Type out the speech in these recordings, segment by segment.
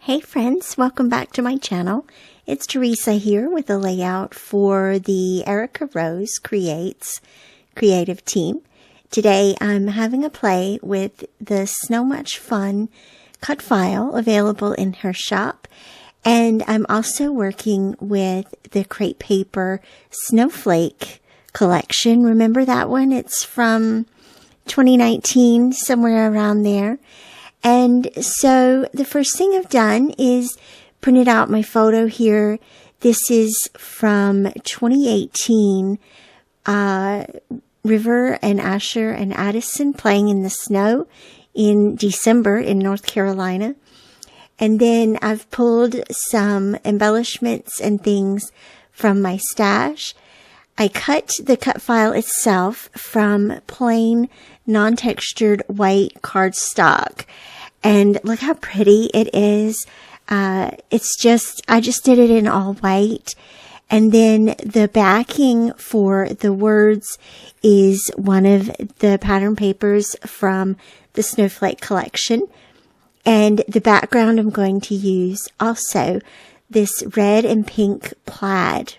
Hey friends, welcome back to my channel. It's Teresa here with a layout for the Erica Rose Creates creative team. Today I'm having a play with the So Much Fun cut file available in her shop, and I'm also working with the Crate Paper Snowflake collection. Remember that one? It's from 2019, somewhere around there. And so the first thing I've done is printed out my photo here. This is from 2018, River and Asher and Addison playing in the snow in December in North Carolina. And then I've pulled some embellishments and things from my stash. I cut the cut file itself from plain, non-textured white cardstock. And look how pretty it is. I just did it in all white. And then the backing for the words is one of the pattern papers from the Snowflake collection. And the background I'm going to use also this red and pink plaid.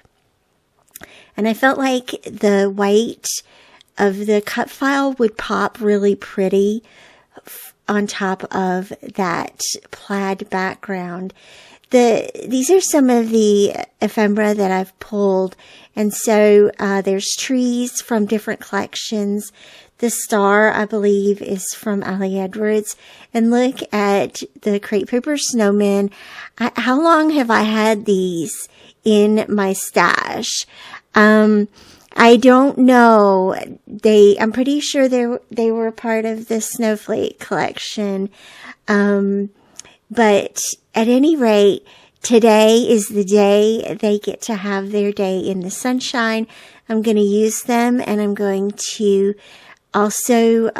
And I felt like the white of the cut file would pop really pretty on top of that plaid background. These are some of the ephemera that I've pulled. And so there's trees from different collections. The star, I believe, is from Ali Edwards. And look at the Crate Paper Snowman. How long have I had these in my stash? I don't know. I'm pretty sure they were part of the Snowflake collection. But at any rate, today is the day they get to have their day in the sunshine. I'm going to use them, and I'm going to also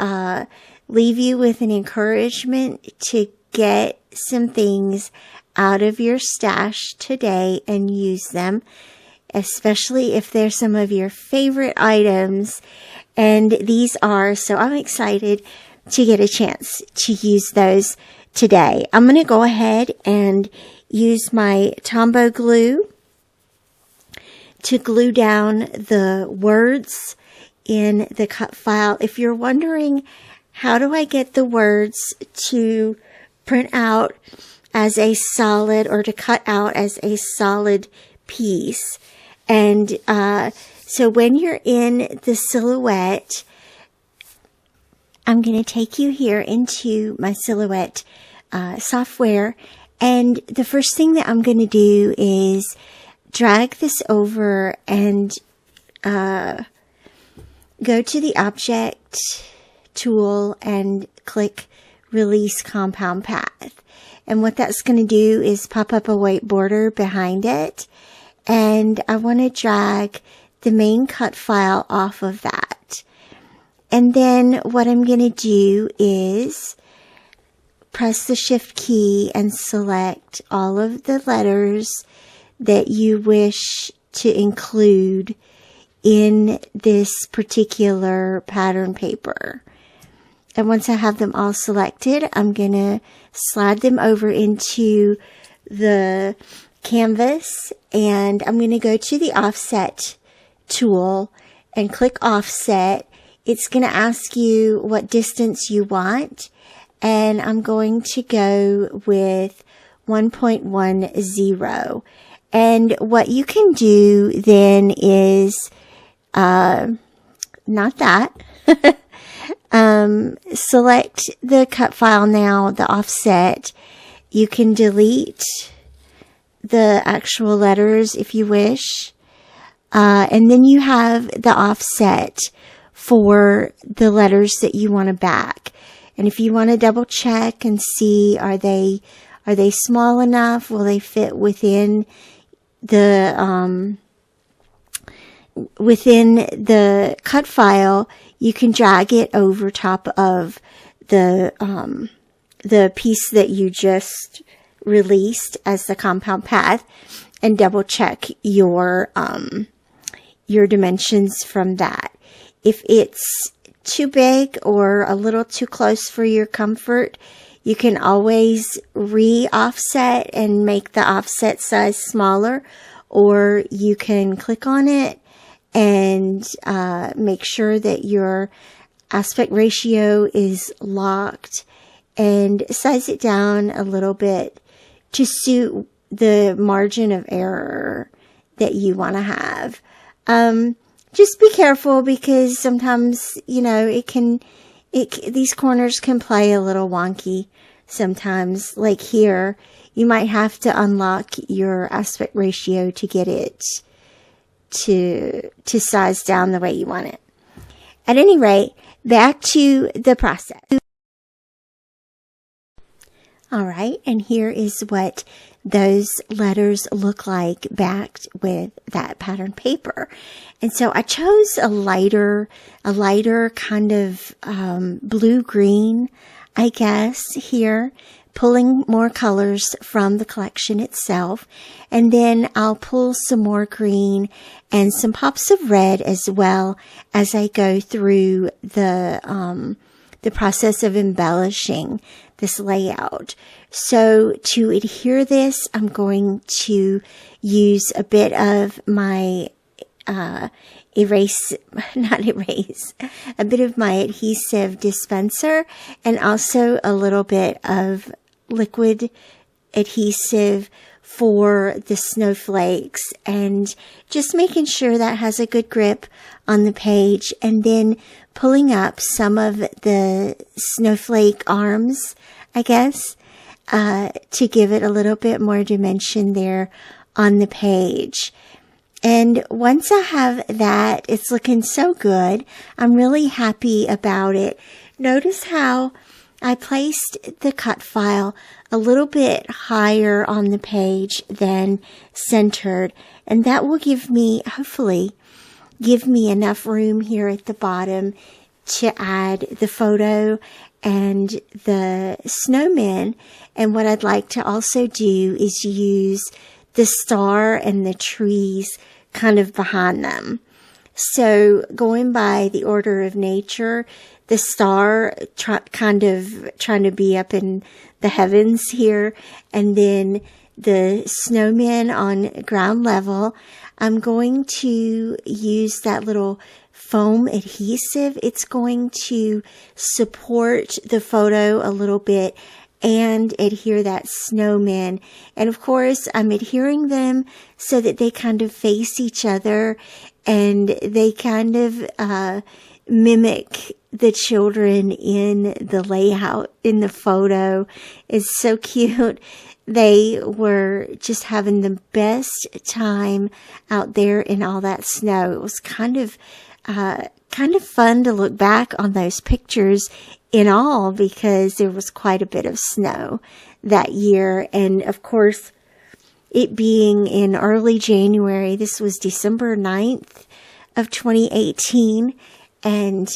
leave you with an encouragement to get some things out of your stash today and use them, especially if they're some of your favorite items. And these are, so I'm excited to get a chance to use those today. I'm going to go ahead and use my Tombow glue to glue down the words in the cut file. If you're wondering, how do I get the words to print out as a solid or to cut out as a solid piece? And so when you're in the silhouette, I'm going to take you here into my silhouette software. And the first thing that I'm going to do is drag this over and go to the object tool and click Release Compound Path. And what that's going to do is pop up a white border behind it. And I want to drag the main cut file off of that. And then what I'm going to do is press the Shift key and select all of the letters that you wish to include in this particular pattern paper. And once I have them all selected, I'm going to slide them over into the canvas, and I'm going to go to the offset tool and click offset. It's going to ask you what distance you want, and I'm going to go with 1.10. And what you can do then is not that. Select the cut file now, the offset. You can delete the actual letters if you wish. And then you have the offset for the letters that you want to back. And if you want to double check and see, are they small enough? Will they fit within the cut file? You can drag it over top of the piece that you just released as the compound path, and double check your dimensions from that. If it's too big or a little too close for your comfort, You can always re-offset and make the offset size smaller, or you can click on it and make sure that your aspect ratio is locked and size it down a little bit to suit the margin of error that you want to have. Just be careful, because sometimes, you know, these corners can play a little wonky sometimes. Like here, you might have to unlock your aspect ratio to get it to size down the way you want it. At any rate, back to the process. All right, and here is what those letters look like backed with that pattern paper. And so I chose a lighter kind of blue-green, I guess, here, pulling more colors from the collection itself. And then I'll pull some more green and some pops of red as well as I go through the process of embellishing this layout. So to adhere this, I'm going to use a bit of my a bit of my adhesive dispenser, and also a little bit of liquid adhesive for the snowflakes, and just making sure that has a good grip on the page, and then pulling up some of the snowflake arms, I guess, to give it a little bit more dimension there on the page. And once I have that, it's looking so good. I'm really happy about it. Notice how I placed the cut file a little bit higher on the page than centered, and that will hopefully give me enough room here at the bottom to add the photo and the snowmen. And what I'd like to also do is use the star and the trees kind of behind them. So going by the order of nature, the star kind of trying to be up in the heavens here, and then the snowmen on ground level. I'm going to use that little foam adhesive. It's going to support the photo a little bit and adhere that snowman. And of course, I'm adhering them so that they kind of face each other, and they kind of mimic the children in the layout in the photo. It's so cute. They were just having the best time out there in all that snow. It was kind of fun to look back on those pictures in all, because there was quite a bit of snow that year. And of course, it being in early January, this was December 9th of 2018, and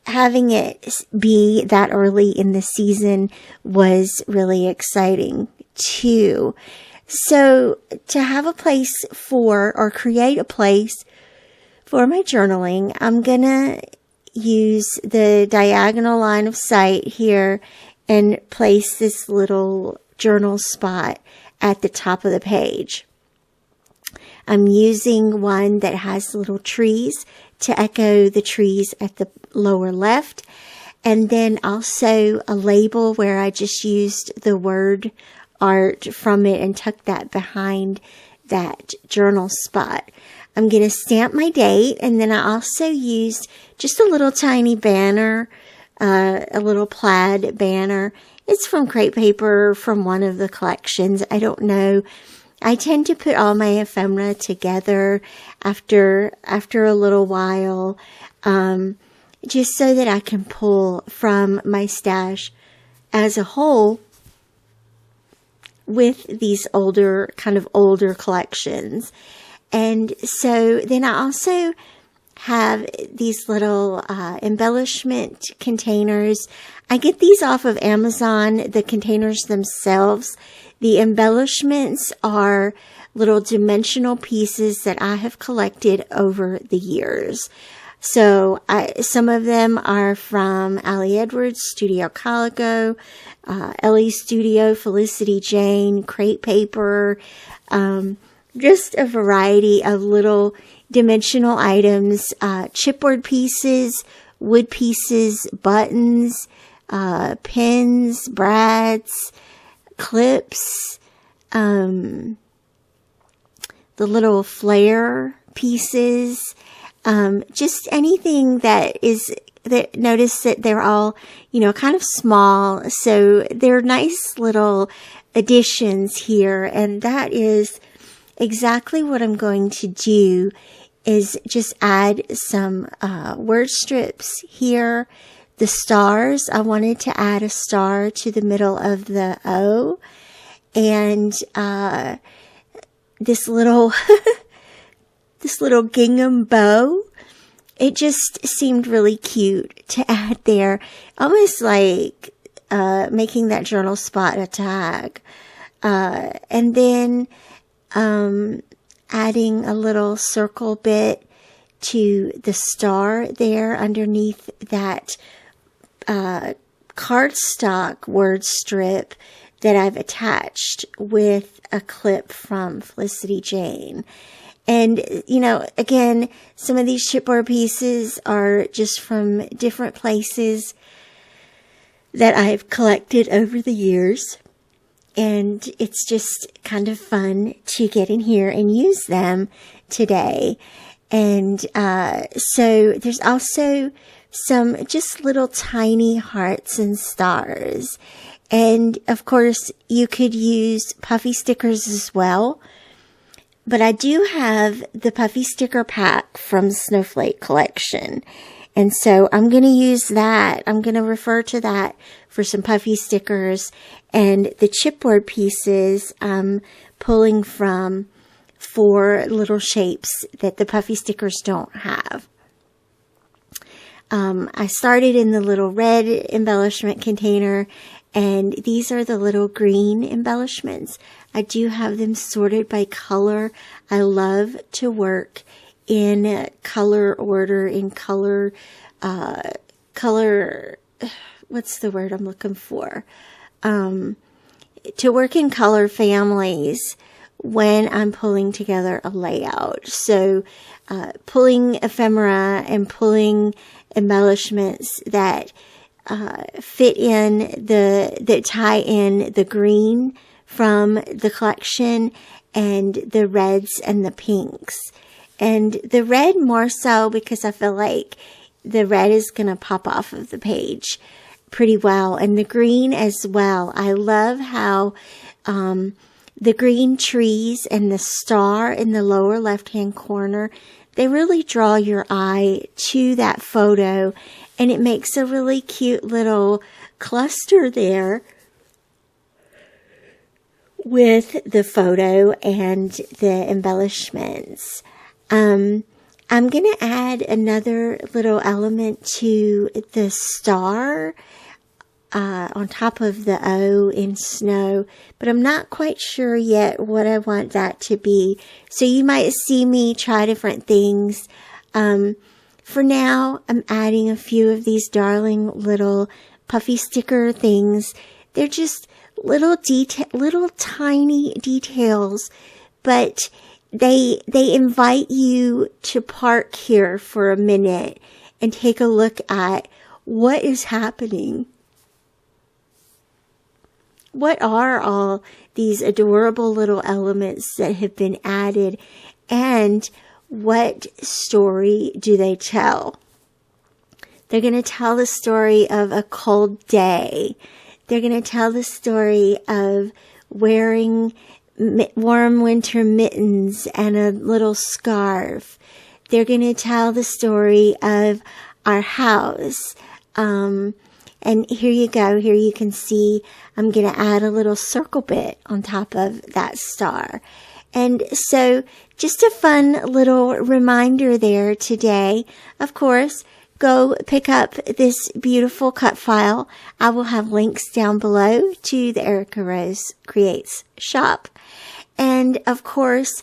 having it be that early in the season was really exciting too. So to have a place create a place for my journaling, I'm gonna use the diagonal line of sight here and place this little journal spot at the top of the page. I'm using one that has little trees to echo the trees at the lower left, and then also a label where I just used the word art from it and tucked that behind that journal spot. I'm going to stamp my date, and then I also used just a little tiny banner, a little plaid banner. It's from Crate Paper, from one of the collections. I don't know. I tend to put all my ephemera together after a little while, just so that I can pull from my stash as a whole with these older collections. And so then I also have these little embellishment containers. I get these off of Amazon, the containers themselves. The embellishments are little dimensional pieces that I have collected over the years. So some of them are from Allie Edwards, Studio Calico, Ellie Studio, Felicity Jane, Crate Paper, just a variety of little dimensional items, chipboard pieces, wood pieces, buttons, pins, brads, clips, the little flare pieces, just anything that notice that they're all, kind of small. So they're nice little additions here. And that is exactly what I'm going to do, is just add some word strips here. The stars, I wanted to add a star to the middle of the O. And this little gingham bow, it just seemed really cute to add there, almost like making that journal spot a tag. And then adding a little circle bit to the star there underneath that cardstock word strip that I've attached with a clip from Felicity Jane. And, again, some of these chipboard pieces are just from different places that I've collected over the years. And it's just kind of fun to get in here and use them today. And so there's also some just little tiny hearts and stars. And, of course, you could use puffy stickers as well. But I do have the puffy sticker pack from Snowflake collection. And so I'm going to use that. I'm going to refer to that for some puffy stickers. And the chipboard pieces I'm pulling from for little shapes that the puffy stickers don't have. I started in the little red embellishment container, and these are the little green embellishments. I do have them sorted by color. I love to work in color order, in color, what's the word I'm looking for? To work in color families when I'm pulling together a layout. So, pulling ephemera and pulling embellishments that fit in that tie in the green from the collection, and the reds and the pinks. And the red more so because I feel like the red is going to pop off of the page pretty well, and the green as well. I love how the green trees and the star in the lower left-hand corner, they really draw your eye to that photo, and it makes a really cute little cluster there with the photo and the embellishments. I'm going to add another little element to the star on top of the O in snow, but I'm not quite sure yet what I want that to be. So you might see me try different things. For now, I'm adding a few of these darling little puffy sticker things. They're just little tiny details, but they invite you to park here for a minute and take a look at what is happening. What are all these adorable little elements that have been added, and what story do they tell? They're going to tell the story of a cold day. They're going to tell the story of wearing warm winter mittens and a little scarf. They're going to tell the story of our house. And here you go. Here you can see I'm going to add a little circle bit on top of that star. And so just a fun little reminder there today. Of course, go pick up this beautiful cut file. I will have links down below to the Erica Rose Creates shop. And of course,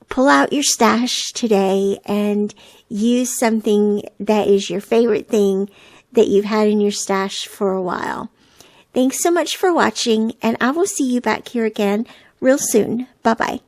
pull out your stash today and use something that is your favorite thing that you've had in your stash for a while. Thanks so much for watching, and I will see you back here again real soon. Bye-bye.